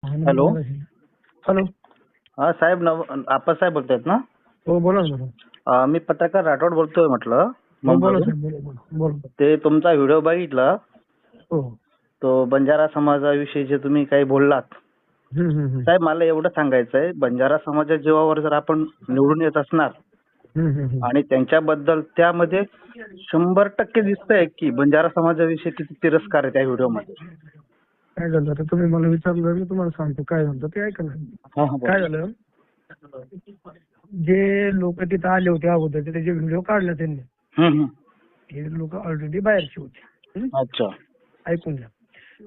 Hello. Hello. हा साहेब, आप्पासाहेब बोलतायत ना? हो बोला ना बोला. मी पत्रकार राठोड बोलतोय म्हटलं हो बोला मुंबईहून. साहेब बोला बोला बोला. ते तुमचा व्हिडिओ बघितला, हो. तो बंजारा समाजाविषयी जे तुम्ही काही बोललात. हम्म. साहेब, मला एवढं सांगायचंय, बंजारा समाजाच्या जीवावर जर आपण निवडून येत असणार हम्म. आणि त्यांच्याबद्दल त्यामध्ये 100% दिसतंय की बंजारा समाजाविषयी किती तिरस्कार आहे त्या व्हिडिओमध्ये. काय झालं आता तुम्ही मला विचारलं, मी तुम्हाला सांगतो काय झालं ते ऐका ना. हा हा, बोला. काय झालं, जे लोक तिथे आले होते अगोदर जे व्हिडिओ काढला त्यांनी, हम्म. हे लोक ऑलरेडी बाहेरचे होते. अच्छा. ऐकून घ्या.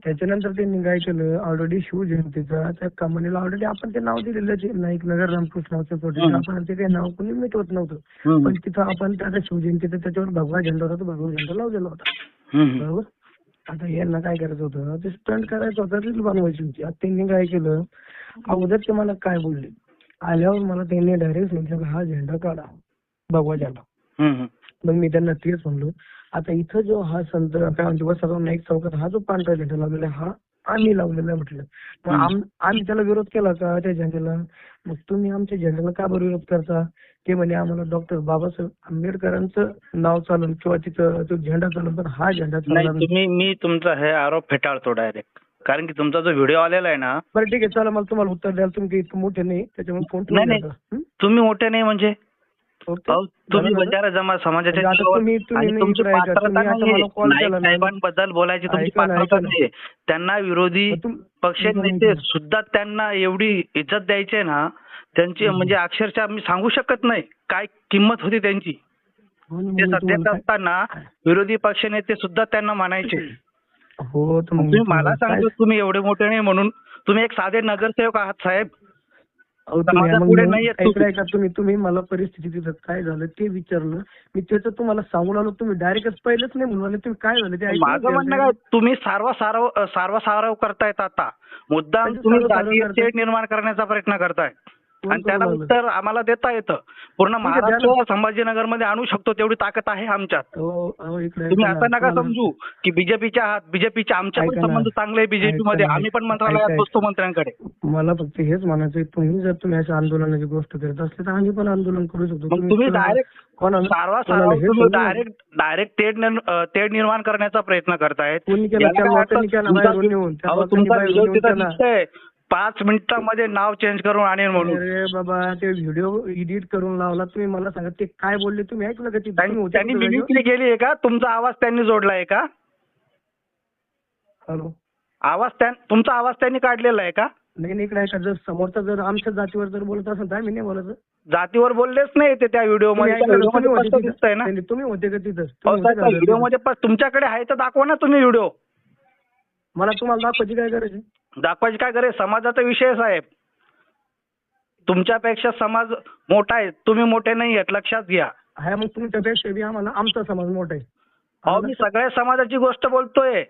त्याच्यानंतर त्यांनी काय केलं, ऑलरेडी शिवजयंतीचा त्या कंपनीला ऑलरेडी आपण ते नाव दिलेलं नाईक नगर रामकृष्णाचं प्रोजेक्ट, आपण ते काही नाव कोणी मिटवत नव्हतं. पण तिथं आपण त्या शिवजयंतीचा त्याच्यावर भगवा झेंडा होता, तो भगवा झेंडा लावलेला होता. बरोबर. आता यांना काय करायचं होतं, ते स्टंट करायचं होतं, रील बनवायची होती. आता त्यांनी काय केलं, अगोदर ते मला काय बोलले, आल्यावर मला त्यांनी डायरेक्ट सांगितलं हा झेंडा काढा, भगवा झेंडा. मग मी त्यांना तेच म्हणलो, आता इथं जो हा संत काय म्हणतो वसंतराव नाईक चौकात हा जो पांढरा झेंडा लावलेला हा आम्ही लावलेला आहे म्हटलं. मग आम्ही त्याला विरोध केला का त्या झेंड्याला? मग तुम्ही आमच्या झेंड्याला का बरं विरोध करता? ते म्हणे आम्हाला डॉक्टर बाबासाहेब आंबेडकरांचं नाव चालून किंवा तिथं तो झेंडा चालून, पण हा झेंडा नाही, चालला. मी तुमचा हे आरोप फेटाळतो डायरेक्ट, कारण की तुमचा जो व्हिडिओ आलेला आहे ना. बरं ठीक आहे, चला मला तुम्हाला उत्तर द्याल, तुम्ही काही इतकं मोठे नाही त्याच्यामुळे फोन ठेवून नाही, द्या. तुम्ही मोठे नाही म्हणजे ओके. तुम्ही बंजारा समाजाच्या आता जीवावर तुम्ही आणि तुमची इकडे ऐका, पात्रता तुम्ही आता नाही, मला कॉल नाईक केला ना, साहेबांबद्दल बोलायची तुमची ऐका ना, पात्रता ऐका ना. नाही. त्यांना विरोधी पक्ष नेते सुद्धा त्यांना एवढी इज्जत द्यायची ना, त्यांची म्हणजे अक्षरशः मी सांगू शकत नाही काय किंमत होती त्यांची. ते सध्यात असताना विरोधी पक्ष नेते सुद्धा त्यांना म्हणायचे. हो, तुम्ही मला सांगतो तुम्ही एवढे मोठे नाही म्हणून. तुम्ही एक साधे नगरसेवक आहात साहेब. पुढे ऐका, तुम्ही मला परिस्थिती तिथं काय झालं ते विचारलं, मी त्याचं तुम्हाला सांगून आलो, तुम्ही डायरेक्टच पहिलेच नाही म्हणून तुम्ही काय झालं ते माझं म्हणणं काय, तुम्ही सारवा करतायत आता मुद्दाम, तुम्ही जातीय तेढ निर्माण करण्याचा प्रयत्न करताय आणि त्याला उत्तर आम्हाला देता येतं. पूर्ण महाराष्ट्र संभाजीनगरमध्ये आणू शकतो तेवढी ताकद आहे आमच्यात. तुम्ही असं नका समजू की बीजेपीच्या आहात. बीजेपीच्या आमच्या पण संबंध चांगले आहे बीजेपीमध्ये, आम्ही पण मंत्रालयात बसतो मंत्र्यांकडे. मला फक्त हेच म्हणायचं, तुम्ही जर तुम्ही अशा आंदोलनाची गोष्ट करत असले तर आम्ही पण आंदोलन करू शकतो. तुम्ही डायरेक्ट तेढ निर्माण करण्याचा प्रयत्न करतायत. तुमचा व्हिडिओ तिथं दिसतोय 5 मिनिटांमध्ये नाव चेंज करून आणेल म्हणून. अरे बाबा, ते व्हिडिओ एडिट करून लावला, तुम्ही मला सांगा ते काय बोलले, तुम्ही ऐकलं का? त्यांनी मिमिक्री केली आहे का? तुमचा आवाज त्यांनी जोडलाय का? हॅलो, तुमचा आवाज त्यांनी काढलेला आहे का? नाही, इकडे ऐका, जर समोरचा जर आमच्या जातीवर जर बोलत असेल तर आम्ही नाही बोलायचं. जातीवर बोललेच नाही ते त्या व्हिडिओमध्ये. दिसतंय ना, तुम्ही होते का तिथं? व्हिडिओमध्ये तुमच्याकडे आहे तर दाखवा ना तुम्ही व्हिडिओ. मला तुम्हाला दाखवायची काय गरज आहे? दाखवायची काय गरज? समाजाचा विषय साहेब. तुमच्यापेक्षा समाज मोठा आहे, तुम्ही मोठे नाही आहेत, लक्षात घ्या. हा, मग तुमच्यापेक्षा बी आम्हाला आमचा समाज मोठा आहे. अहो, मी सगळ्या समाजाची गोष्ट बोलतोय.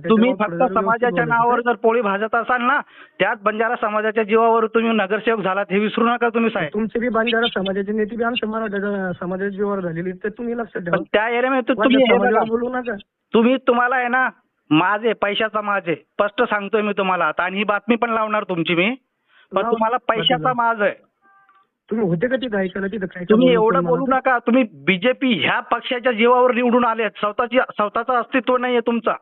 तुम्ही फक्त समाजाच्या नावावर जर पोळी भाजत असाल ना, त्यात बंजारा समाजाच्या जीवावर तुम्ही नगरसेवक झालात हे विसरू नका तुम्ही साहेब. तुमचे बी बंजारा समाजाचे नेते बी आमच्या मराठा समाजाच्या जीवावर झालेली, तर तुम्ही लक्षात ठेवा. त्या एरियामध्ये तुम्ही बोलू नका. तुम्हाला आहे ना माझे पैशाचा माझे स्पष्ट सांगतोय मी तुम्हाला आता, आणि ही बातमी पण लावणार तुमची मी, पण तुम्हाला पैशाचा माज आहे. तुम्ही होते का तिथं ऐकायला? तिथं काय तुम्ही एवढं बोलू नका. तुम्ही बीजेपी ह्या पक्षाच्या जीवावर निवडून आलेत, स्वतःचं अस्तित्व नाहीये तुमचा.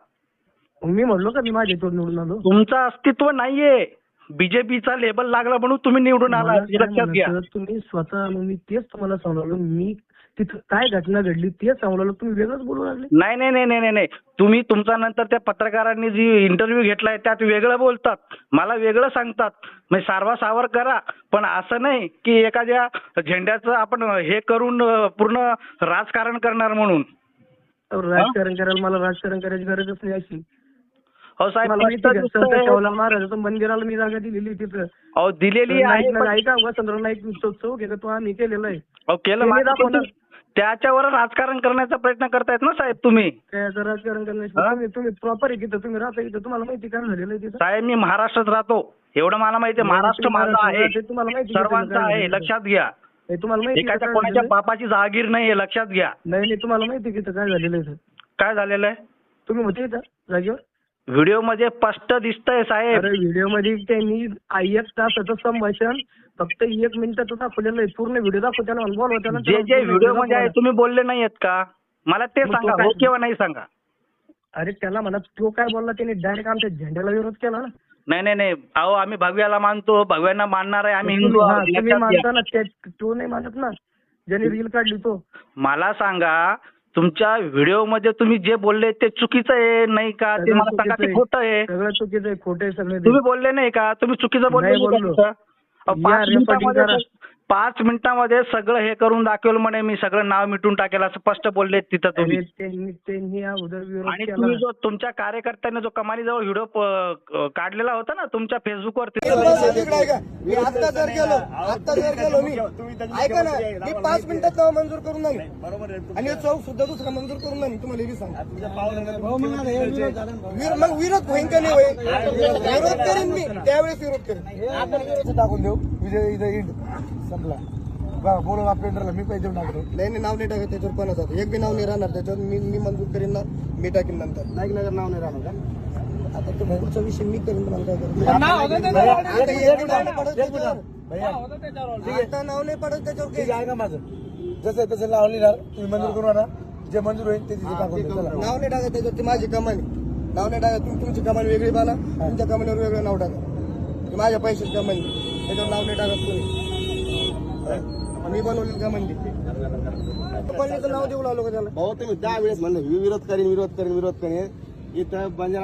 मी म्हणलो का मी माझे तो निवडून आलो? तुमचं अस्तित्व नाहीये. बीजेपीचा लेबल लागला म्हणून तुम्ही निवडून आला, लक्षात घ्या. तुम्ही स्वतः, मी तेच तुम्हाला सांगलो, मी तिथं काय घटना घडली तेच सांगलो, तुम्ही वेगळंच बोलू लागले. नाही, तुम्ही तुमचा नंतर त्या पत्रकारांनी जी इंटरव्ह्यू घेतलाय त्यात वेगळं बोलतात, मला वेगळं सांगतात. म्हणजे सारवा करा, पण असं नाही की एखाद्या झेंड्याचं आपण हे करून पूर्ण राजकारण करणार म्हणून. राजकारण करायला मला राजकारण करायची गरजच नाही अशी. हो साहेब, महाराजाचं मंदिराला मी जागा दिलेली तिथं. अहो, दिलेली आहे. ऐका, वसंतराव नाईक चौक आहे, तो आम्ही केलेला आहे. केलं, त्याच्यावर राजकारण करण्याचा प्रयत्न करतायत ना साहेब तुम्ही. त्याचं राजकारण करण्याचं तुम्ही प्रॉपर आहे तिथं, तुम्ही राहता इथं, तुम्हाला माहिती काय झालेलं आहे तिथं? साहेब, मी महाराष्ट्रात राहतो, एवढं मला माहिती आहे. महाराष्ट्र माझा आहे, तुम्हाला माहिती सर्वांचा आहे, लक्षात घ्या. तुम्हाला माहिती एखाद्या कोणाच्या बापाची जहागीर नाहीये, लक्षात घ्या. नाही, तुम्हाला माहिती आहे काय झालेलं आहे? काय झालेलं आहे? तुम्ही होते इथं जागेवर? व्हिडिओ मध्ये स्पष्ट दिसतंय साहेब. अरे व्हिडिओ मध्ये त्यांनी 1 तासाचं संभाषण फक्त 1 मिनिटाचं दाखवलेलं आहे. पूर्ण व्हिडिओ दाखवताना अनुभव होताना जे जे व्हिडिओ मध्ये आहे तुम्ही बोलले नाहीयेत का? मला ते मग तो सांगा, काय- हो किंवा नाही सांगा. अरे त्याला म्हणा तो काय बोलला, त्याने डायरेक्ट आमच्या झेंड्याला विरोध केला ना. नाही अहो आम्ही भगव्याला मानतो, भगव्यांना मानणार आहे, आम्ही हिंदू हा, आहोत, तुम्ही लक्षात घ्या. मानता ना, तो नाही मानत ना, ज्याने रील काढली तो. मला सांगा तुमच्या व्हिडिओ मध्ये तुम्ही जे बोलले ते चुकीचं आहे नाही का? ते सगळं मला सांगा चुकीचं की आहे. खोटं आहे. सगळं चुकीचं आहे, खोटं आहे सगळं ते. तुम्ही बोलले नाही का? तुम्ही चुकीचं बोलले नाही नाही का बोललो. तिथं? अहो, या 5 रेकॉर्डिंग करा. मिनिटामध्ये 5 मिनिटामध्ये सगळं हे करून दाखवलं म्हणे, मी सगळं नाव मिटून टाकेल असं स्पष्ट बोलले तिथं तुम्ही. अरे त्यांनी अगोदर विरोध आणि केला. तुम्ही जो तुमच्या कार्यकर्त्याने जो कमानीजवळ व्हिडिओ काढलेला होता ना तुमच्या फेसबुकवर, मी आता जर गेलो मी ऐका ना, मी 5 मिनिटात नाव मंजूर करून आणलं आणि चौक सुद्धा दुसरा मंजूर करून आणलं. तुम्हाला हे बी सांगा, मग विरोध होईन का नाही होईल? विरोध करीन मी, त्यावेळेस विरोध करीन. टाकून देऊ विजय संपला बोलून आपल्याला मी पैसे टाकतो. नाही नाव नाही टाकत त्याच्यावर पण जातो. एक बी नाव नाही राहणार त्याच्यावर. मी मंजूर करीन ना, मी टाकीन नंतर. नाईक नगर नाव नाही राहणार का? आता तो पुढचा विषय मी करीन. तुम्हाला काय करेन? आता नाव नाही पडत त्याच्यावर काही आहे का माझं? जसं तसं नाव लिहिणार तुम्ही मंजूर करू ना, जे मंजूर होईल ते तिथे टाकून द्या. नाव नाही टाकत त्याच्यावर, ती माझी कमानी. नाव नाही टाकत. तुम्ही तुमची कमानी वेगळी बाना, तुमच्या कमानीवर वेगळं नाव टाका. ती माझ्या पैशाची कमानी, त्याच्यावर नाव नाही टाकत तुम्ही. मी बनवली कमानी. नाव देऊ लागलो का त्याला? भाऊ तुम्ही 10 वेळेस म्हणलं विरोध करीन इथं बंजारा